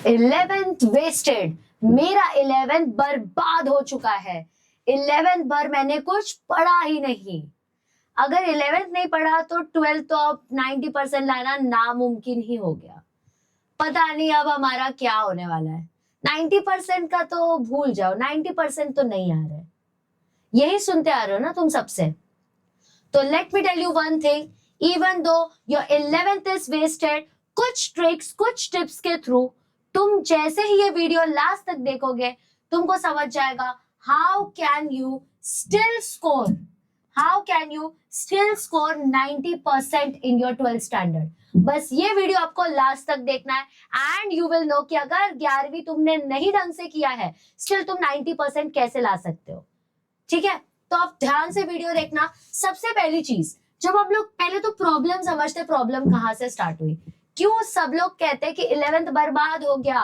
11th wasted, मेरा 11th बर्बाद हो चुका है। 11th भर मैंने कुछ पढ़ा ही नहीं। अगर 11th नहीं पढ़ा तो 12th तो अब 90% लाना नामुमकिन ही हो गया। पता नहीं अब हमारा क्या होने वाला है। 90% का तो भूल जाओ, 90% तो नहीं आ रहा है। यही सुनते आ रहे हो ना तुम सबसे। तो let me tell you one thing, even though your 11th is wasted, कुछ ट्रिक्स कुछ टिप्स के थ्रू तुम जैसे ही ये वीडियो लास्ट तक देखोगे तुमको समझ जाएगा how can you still score, how can you still score 90% in your 12th standard. बस ये वीडियो आपको लास्ट तक देखना है एंड यू विल नो कि अगर 11वीं तुमने नहीं ढंग से किया है स्टिल तुम 90% कैसे ला सकते हो। ठीक है, तो आप ध्यान से वीडियो देखना। सबसे पहली चीज, जब हम लोग पहले तो प्रॉब्लम समझते, प्रॉब्लम कहां से स्टार्ट हुई, क्यों सब लोग कहते हैं कि 11th बर्बाद हो गया,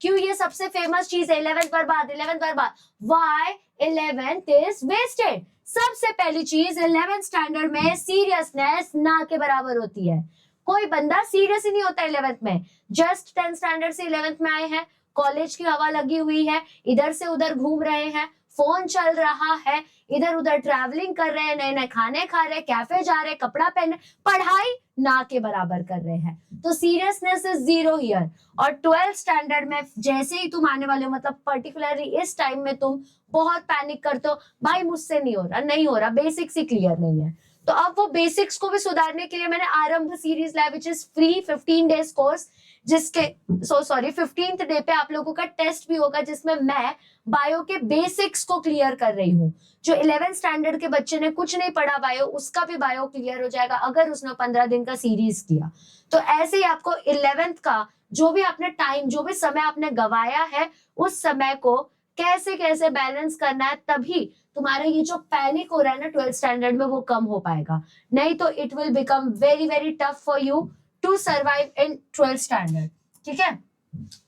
क्यों ये सबसे फेमस चीज है 11th बर्बाद, 11th बर्बाद, व्हाई 11th इज वेस्टेड। सबसे पहली चीज, 11th स्टैंडर्ड में सीरियसनेस ना के बराबर होती है। कोई बंदा सीरियस ही नहीं होता 11th में। जस्ट 10th स्टैंडर्ड से 11th में आए हैं, कॉलेज की हवा लगी हुई है, इधर से उधर घूम रहे हैं, फोन चल रहा है, इधर उधर ट्रैवलिंग कर रहे हैं, नए नए खाने खा रहे हैं, कैफे जा रहे हैं, कपड़ा पहन, पढ़ाई ना के बराबर कर रहे हैं। तो सीरियसनेस इज जीरो हियर। और 12th स्टैंडर्ड में जैसे ही तुम आने वाले हो, मतलब पर्टिकुलरली इस टाइम में तुम बहुत पैनिक करते हो, भाई मुझसे नहीं हो रहा, नहीं हो रहा, बेसिक्स ही क्लियर नहीं है। तो अब वो बेसिक्स को भी सुधारने के लिए मैंने आरंभ सीरीज लाया, which is free 15 days course, जिसके 15th डे पे आप लोगों का टेस्ट भी होगा, जिसमें मैं बायो के बेसिक्स को क्लियर कर रही हूँ। जो 11th स्टैंडर्ड के बच्चे ने कुछ नहीं पढ़ा बायो, उसका भी बायो क्लियर हो जाएगा अगर उसने 15 दिन का सीरीज किया। तो ऐसे ही आपको 11th का जो भी आपने टाइम, जो भी समय आपने गवाया है, उस समय को कैसे कैसे बैलेंस करना है, तभी तुम्हारा ये जो पैनिक हो रहा है ना 12th स्टैंडर्ड में, वो कम हो पाएगा। नहीं तो it will become very very tough for you to survive in 12th standard. ठीक है,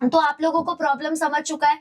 तो आप लोगों को प्रॉब्लम समझ चुका है।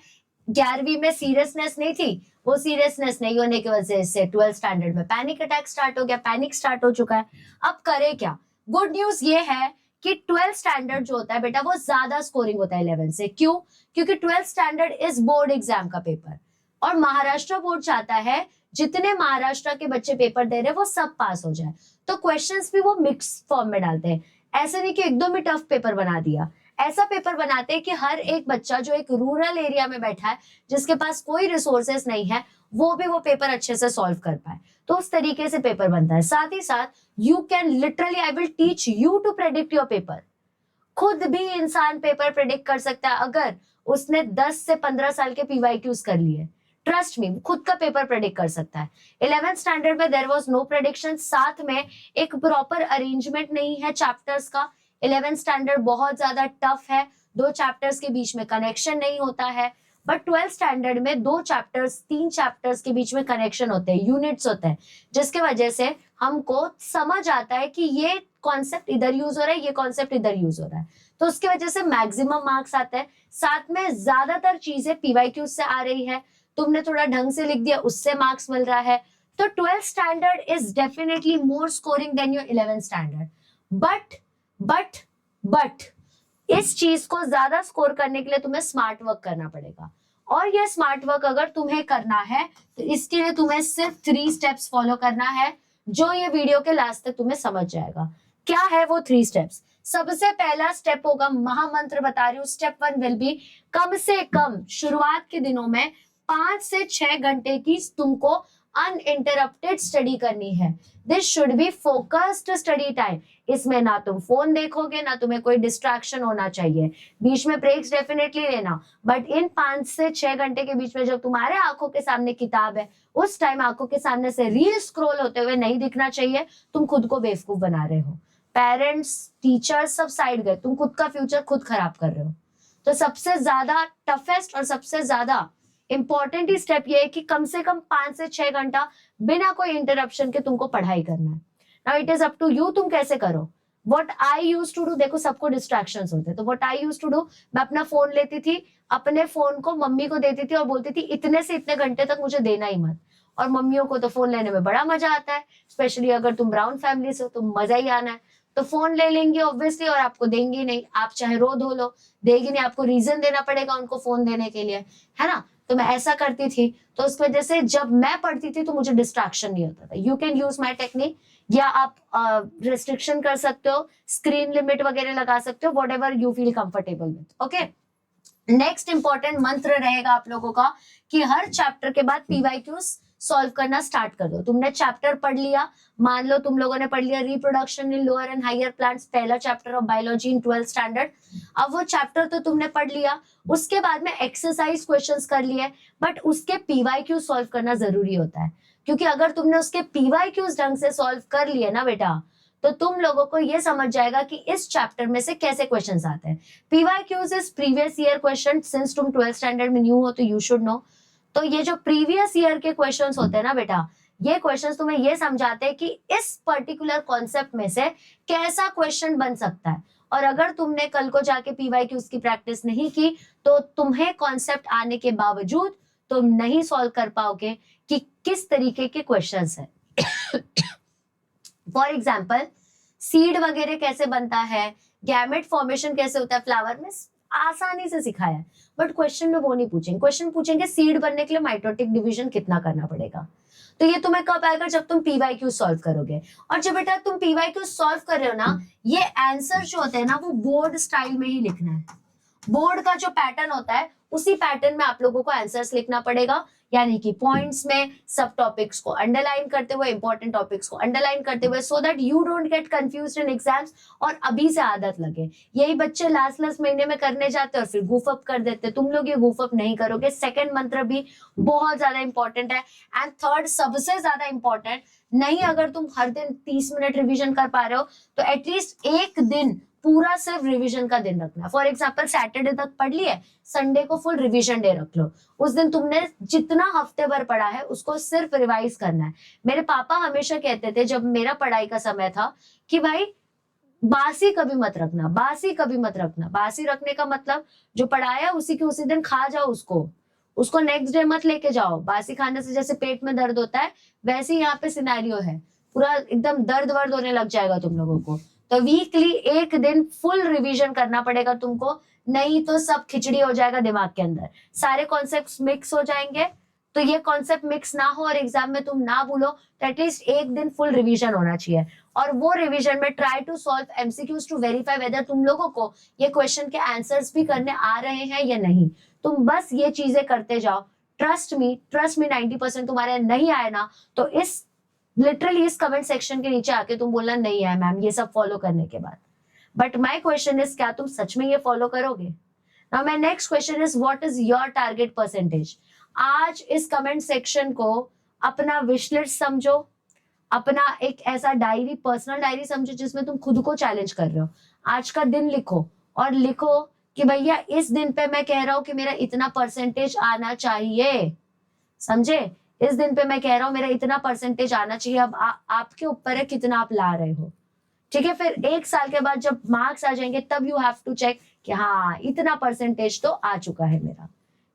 11वीं में सीरियसनेस नहीं थी, वो सीरियसनेस नहीं होने की वजह से 12th स्टैंडर्ड में पैनिक अटैक स्टार्ट हो गया, पैनिक स्टार्ट हो चुका है। अब करे क्या? गुड न्यूज ये है कि 12th स्टैंडर्ड जो होता है बेटा, वो ज्यादा स्कोरिंग होता है 11 से। क्यों? क्योंकि 12th standard is board exam का पेपर, और महाराष्ट्र बोर्ड चाहता है जितने महाराष्ट्र के बच्चे पेपर दे रहे हैं वो सब पास हो जाए। तो क्वेश्चंस भी वो मिक्स फॉर्म में डालते हैं, ऐसे नहीं कि एकदम ही टफ पेपर बना दिया। ऐसा पेपर बनाते हैं कि हर एक बच्चा जो एक रूरल एरिया में बैठा है, जिसके पास कोई रिसोर्सेस नहीं है, वो भी वो पेपर अच्छे से सॉल्व कर पाए। तो उस तरीके से पेपर बनता है। साथ ही साथ you can literally, I will teach you to predict your paper. खुद भी इंसान पेपर प्रेडिक्ट कर सकता है अगर उसने 10 से 15 साल के पीवाईक्यूज कर लिए। ट्रस्ट मी, खुद का पेपर प्रेडिक्ट कर सकता है। 11th स्टैंडर्ड में देयर वाज नो प्रेडिक्शन, साथ में एक प्रॉपर अरेंजमेंट नहीं है चैप्टर्स का। 11th स्टैंडर्ड बहुत ज्यादा टफ है, दो चैप्टर्स के बीच में कनेक्शन नहीं होता है। बट 12th स्टैंडर्ड में दो चैप्टर्स, तीन चैप्टर्स के बीच में कनेक्शन होते हैं, यूनिट्स होते हैं, जिसके वजह से हमको समझ आता है कि ये कॉन्सेप्ट इधर यूज हो रहा है, ये कॉन्सेप्ट इधर यूज हो रहा है। तो उसकी वजह से मैक्सिमम मार्क्स आते हैं। साथ में ज्यादातर चीजें पीवाईक्यूज से आ रही है, तुमने थोड़ा ढंग से लिख दिया, उससे मार्क्स मिल रहा है। तो 12th standard is definitely more scoring than your 11th standard. But इस चीज को ज्यादा स्कोर करने के लिए तुम्हें स्मार्ट वर्क करना पड़ेगा। और ये स्मार्ट वर्क अगर तुम्हें करना है तो इसके लिए तुम्हें सिर्फ 3 स्टेप्स फॉलो करना है, जो ये वीडियो के लास्ट तक तुम्हें समझ जाएगा। क्या है वो 3 स्टेप्स? सबसे पहला स्टेप होगा, महामंत्र बता रही हूँ, स्टेप 1 विल बी, कम से कम शुरुआत के दिनों में 5 से 6 घंटे की तुमको अनइंटरप्टेड स्टडी करनी है। This should be focused study time. इसमें ना तुम फोन देखोगे, ना तुम्हें कोई डिस्ट्रैक्शन होना चाहिए। बीच में ब्रेक्स डेफिनेटली लेना, बट इन 5 से 6 घंटे के बीच में जब तुम्हारे आंखों के सामने किताब है, उस टाइम आंखों के सामने से रील स्क्रॉल होते हुए नहीं दिखना चाहिए। तुम खुद को बेवकूफ बना रहे हो, पेरेंट्स टीचर्स सब साइड गए, तुम खुद का फ्यूचर खुद खराब कर रहे हो। तो सबसे ज्यादा टफेस्ट और सबसे ज्यादा इंपॉर्टेंट ही स्टेप ये है कि कम से कम 5 से 6 घंटा बिना कोई इंटरप्शन के तुमको पढ़ाई करना है। Now it is up to you, तुम कैसे करो। What I used to do, देखो सबको डिस्ट्रैक्शंस होते हैं, तो what I used to do, मैं अपना फोन लेती थी, अपने फोन को मम्मी को देती थी और बोलती थी इतने से इतने घंटे तक मुझे देना ही मत। और मम्मियों को तो फोन लेने में बड़ा मजा आता है, स्पेशली अगर तुम ब्राउन फैमिली से हो तो मजा ही आना है। तो फोन ले लेंगे ऑब्वियसली और आपको देंगे नहीं, आप चाहे रो धो लो, देगी नहीं, आपको रीजन देना पड़ेगा उनको फोन देने के लिए, है ना। तो मैं ऐसा करती थी, तो उस वजह से जब मैं पढ़ती थी तो मुझे डिस्ट्रैक्शन नहीं होता था। You can use my technique, या आप रिस्ट्रिक्शन कर सकते हो, स्क्रीन लिमिट वगैरह लगा सकते हो, what ever you feel comfortable with. Okay, next important मंत्र रहेगा आप लोगों का कि हर चैप्टर के बाद पीवाईक्यूज सॉल्व करना स्टार्ट कर दो। तुमने चैप्टर पढ़ लिया, मान लो तुम लोगों ने पढ़ लिया reproduction in lower and higher plants, पहला chapter of biology in 12th standard. अब वो चैप्टर तो तुमने पढ़ लिया, उसके बाद में एक्सरसाइज क्वेश्चंस कर लिए, बट उसके पीवाईक्यू सॉल्व करना जरूरी होता है, क्योंकि अगर तुमने उसके पीवाईक्यूज ढंग से सॉल्व कर लिए ना बेटा, तो तुम लोगों को ये समझ जाएगा कि इस चैप्टर में से कैसे क्वेश्चंस आते हैं। PYQs is previous year question, since तुम 12th स्टैंडर्ड में न्यू हो तो यू शुड नो। तो ये जो प्रीवियस ईयर के क्वेश्चंस होते हैं ना बेटा, ये क्वेश्चंस तुम्हें ये समझाते हैं कि इस पर्टिकुलर कॉन्सेप्ट में से कैसा क्वेश्चन बन सकता है। और अगर तुमने कल को जाके पीवाईक्यूज की प्रैक्टिस नहीं की तो तुम्हें कॉन्सेप्ट आने के बावजूद तुम नहीं सॉल्व कर पाओगे कि किस तरीके के क्वेश्चंस है। फॉर एग्जाम्पल, सीड वगैरह कैसे बनता है, गैमेट फॉर्मेशन कैसे होता है फ्लावर में, आसानी से सिखाया है, बट क्वेश्चन में वो नहीं पूछेंगे। क्वेश्चन पूछेंगे सीड बनने के लिए माइटोटिक डिवीजन कितना करना पड़ेगा। तो ये तुम्हें कब आएगा, जब तुम पीवाईक्यू सॉल्व करोगे। और जब बेटा तुम पीवाईक्यू सॉल्व कर रहे हो ना, ये आंसर जो होते हैं ना वो बोर्ड स्टाइल में ही लिखना है। बोर्ड का जो पैटर्न होता है उसी पैटर्न में आप लोगों को आंसर्स लिखना पड़ेगा, यानी कि पॉइंट्स में सब टॉपिक्स को अंडरलाइन करते हुए, इंपॉर्टेंट टॉपिक्स को अंडरलाइन करते हुए, so that you don't get confused in exams और अभी से आदत लगे। यही बच्चे लास्ट महीने में करने जाते और फिर गूफ अप कर देते। तुम लोग ये गूफ अप नहीं करोगे। सेकंड मंत्र भी बहुत ज्यादा इंपॉर्टेंट है, एंड थर्ड सबसे ज्यादा इंपॉर्टेंट, नहीं अगर तुम हर दिन 30 मिनट रिविजन कर पा रहे हो तो एटलीस्ट एक दिन पूरा सिर्फ रिवीजन का दिन रखना। फॉर एग्जाम्पल सैटरडे तक पढ़ लिए, संडे को फुल रिवीजन डे रख लो। उस दिन तुमने जितना हफ्ते भर पढ़ा है उसको सिर्फ रिवाइज करना है। मेरे पापा हमेशा कहते थे जब मेरा पढ़ाई का समय था कि भाई बासी कभी मत रखना, बासी कभी मत रखना। बासी रखने का मतलब जो पढ़ाया उसी के उसी दिन खा जाओ उसको नेक्स्ट डे मत लेके जाओ। बासी खाने से जैसे पेट में दर्द होता है वैसे ही यहाँ पे सिनेरियो है, पूरा एकदम दर्द वर्द होने लग जाएगा तुम लोगों को। तो वीकली एक दिन फुल रिवीजन करना पड़ेगा तुमको, नहीं तो सब खिचड़ी हो जाएगा दिमाग के अंदर, सारे कॉन्सेप्ट्स मिक्स हो जाएंगे। तो ये कॉन्सेप्ट मिक्स ना हो और एग्जाम में तुम ना भूलो, तो एटलीस्ट एक दिन फुल रिवीजन होना चाहिए। और वो रिवीजन में try to solve MCQs to verify whether तुम लोगों को ये क्वेश्चन के आंसर्स भी करने आ रहे हैं या नहीं। तुम बस ये चीजें करते जाओ। ट्रस्ट मी 90% तुम्हारे नहीं आए ना, तो इस लिटरली इस कमेंट सेक्शन के नीचे आके तुम बोलना नहीं है मैम ये सब फॉलो करने के बाद। बट माय क्वेश्चन इज क्या तुम सच में ये फॉलो करोगे। Now my next question is what is your target percentage. आज इस कमेंट सेक्शन को अपना विश लिस्ट समझो, अपना एक ऐसा डायरी, पर्सनल डायरी समझो जिसमें तुम खुद को चैलेंज कर रहे हो। आज का दिन लिखो और लिखो कि भैया इस दिन पे मैं कह रहा हूं कि मेरा इतना परसेंटेज आना चाहिए, समझे। इस दिन पे मैं कह रहा हूं मेरा इतना परसेंटेज आना चाहिए। अब आपके ऊपर है कितना आप ला रहे हो, ठीक है। फिर एक साल के बाद जब मार्क्स आ जाएंगे तब यू हैव टू चेक कि हाँ इतना परसेंटेज तो आ चुका है मेरा,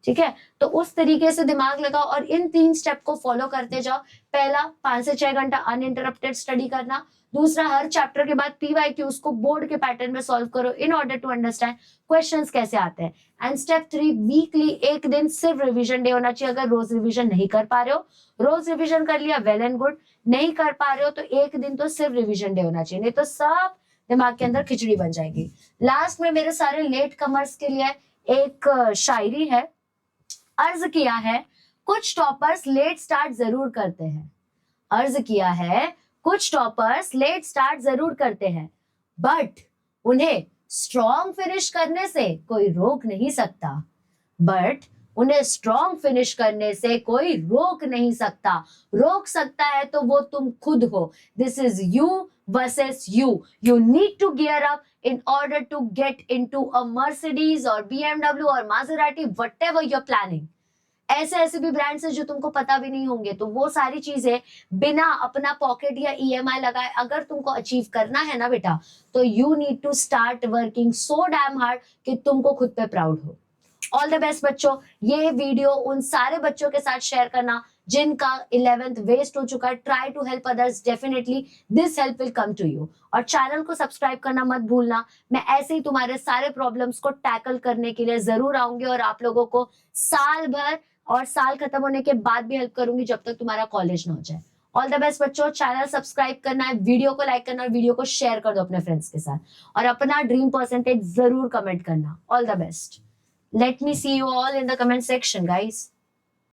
ठीक है। तो उस तरीके से दिमाग लगाओ और इन 3 स्टेप को फॉलो करते जाओ। पहला 5 से 6 घंटा अनइंटरप्टेड स्टडी करना। दूसरा हर चैप्टर के बाद पीवाईक्यूज को बोर्ड के पैटर्न में सॉल्व करो in order to understand questions कैसे आते हैं। एंड स्टेप 3 वीकली एक दिन सिर्फ रिवीजन डे होना चाहिए। अगर रोज रिवीजन नहीं कर पा रहे हो, रोज रिवीजन कर लिया वेल एंड गुड, नहीं कर पा रहे हो तो एक दिन तो सिर्फ रिवीजन डे होना चाहिए, नहीं तो सब दिमाग के अंदर खिचड़ी बन जाएगी। लास्ट में मेरे सारे लेट कमर्स के लिए एक शायरी है, अर्ज किया है कुछ टॉपर्स लेट स्टार्ट जरूर करते हैं। अर्ज किया है कुछ टॉपर्स लेट स्टार्ट जरूर करते हैं, बट उन्हें स्ट्रॉन्ग फिनिश करने से कोई रोक नहीं सकता। बट उन्हें स्ट्रॉन्ग फिनिश करने से कोई रोक नहीं सकता। रोक सकता है तो वो तुम खुद हो। This is you versus you. You need to gear up in order to get into a Mercedes or BMW or Maserati, whatever you're planning. ऐसे भी ब्रांड्स हैं जो तुमको पता भी नहीं होंगे, तो वो सारी चीजें बिना अपना पॉकेट या ईएमआई लगाए अगर तुमको अचीव करना है ना बेटा, तो you need to start working so damn hard कि तुमको खुद पे प्राउड हो। ऑल द बेस्ट बच्चों। ये वीडियो उन सारे बच्चों के साथ शेयर करना जिनका 11th वेस्ट हो चुका है। Try to help others, definitely this help will come to you. और चैनल को सब्सक्राइब करना मत भूलना। मैं ऐसे ही तुम्हारे सारे प्रॉब्लम्स को टैकल करने के लिए जरूर आऊंगी और आप लोगों को साल भर और साल खत्म होने के बाद भी हेल्प करूंगी जब तक तुम्हारा कॉलेज ना हो जाए। ऑल द बेस्ट बच्चों। चैनल सब्सक्राइब करना है, वीडियो को लाइक करना और वीडियो को शेयर कर दो अपने फ्रेंड्स के साथ, और अपना ड्रीम परसेंटेज जरूर कमेंट करना। All the best. Let me see you all in the comment section, guys.